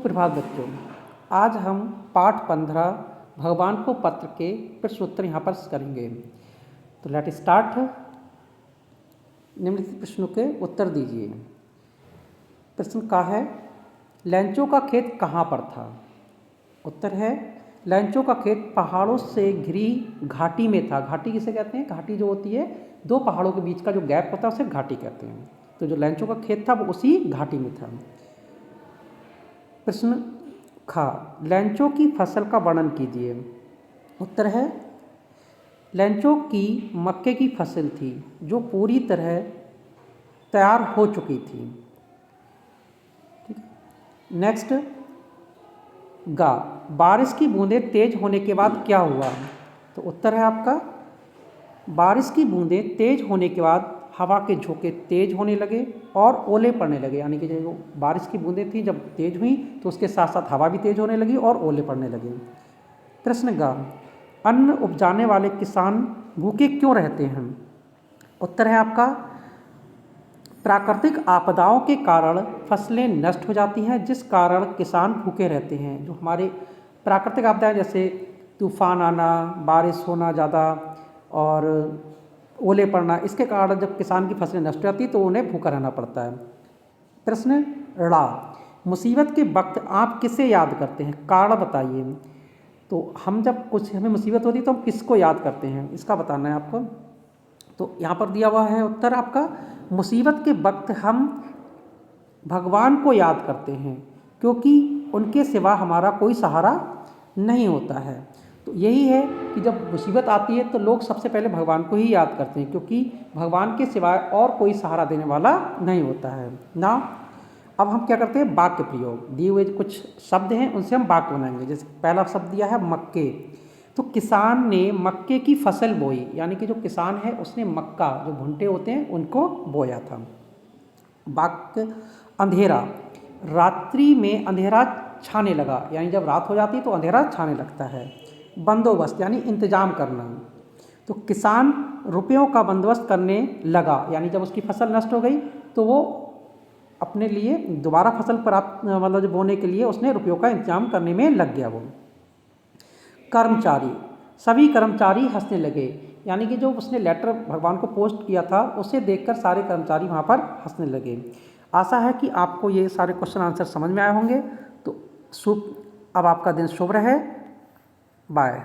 प्रभात बच्चों, आज हम पाठ 15 भगवान को पत्र के प्रश्न उत्तर यहाँ पर करेंगे। तो लेट स्टार्ट। निम्नलिखित प्रश्नों के उत्तर दीजिए। प्रश्न का है, लैंचो का खेत कहाँ पर था? उत्तर है, लैंचो का खेत पहाड़ों से घिरी घाटी में था। घाटी किसे कहते हैं? घाटी जो होती है, दो पहाड़ों के बीच का जो गैप होता है उसे घाटी कहते हैं। तो जो लैंचो का खेत था वो उसी घाटी में था। प्रश्न खा, लैंचो की फसल का वर्णन कीजिए। उत्तर है, लैंचो की मक्के की फसल थी जो पूरी तरह तैयार हो चुकी थी। नेक्स्ट, गा, बारिश की बूंदें तेज होने के बाद क्या हुआ? तो उत्तर है आपका, बारिश की बूंदें तेज होने के बाद हवा के झोंके तेज होने लगे और ओले पड़ने लगे। यानी कि जो बारिश की बूंदें थी जब तेज हुई तो उसके साथ साथ हवा भी तेज होने लगी और ओले पड़ने लगे। प्रश्न ग, अन्न उपजाने वाले किसान भूखे क्यों रहते हैं? उत्तर है आपका, प्राकृतिक आपदाओं के कारण फसलें नष्ट हो जाती हैं जिस कारण किसान भूखे रहते हैं। जो हमारे प्राकृतिक आपदाएं जैसे तूफान आना, बारिश होना ज़्यादा और ओले पड़ना, इसके कारण जब किसान की फसलें नष्ट हो जाती तो उन्हें भूखा रहना पड़ता है। प्रश्न ड़ा, मुसीबत के वक्त आप किसे याद करते हैं? कारण बताइए। तो हम जब कुछ हमें मुसीबत होती है तो हम किसको याद करते हैं, इसका बताना है आपको। तो यहाँ पर दिया हुआ है उत्तर आपका, मुसीबत के वक्त हम भगवान को याद करते हैं क्योंकि उनके सिवा हमारा कोई सहारा नहीं होता है। तो यही है कि जब मुसीबत आती है तो लोग सबसे पहले भगवान को ही याद करते हैं क्योंकि भगवान के सिवाय और कोई सहारा देने वाला नहीं होता है ना। अब हम क्या करते हैं, वाक्य प्रयोग। दिए हुए कुछ शब्द हैं उनसे हम वाक्य बनाएंगे। जैसे पहला शब्द दिया है मक्के, तो किसान ने मक्के की फसल बोई। यानी कि जो किसान है उसने मक्का, जो भुट्टे होते हैं, उनको बोया था। वाक्य अंधेरा, रात्रि में अंधेरा छाने लगा। यानी जब रात हो जाती है तो अंधेरा छाने लगता है। बंदोबस्त यानी इंतजाम करना, तो किसान रुपयों का बंदोबस्त करने लगा। यानी जब उसकी फसल नष्ट हो गई तो वो अपने लिए दोबारा फसल प्राप्त मतलब जो बोने के लिए उसने रुपयों का इंतजाम करने में लग गया वो। कर्मचारी, सभी कर्मचारी हंसने लगे। यानी कि जो उसने लेटर भगवान को पोस्ट किया था उसे देखकर सारे कर्मचारी वहाँ पर हंसने लगे। आशा है कि आपको ये सारे क्वेश्चन आंसर समझ में आए होंगे। तो अब आपका दिन शुभ रहे। बाय।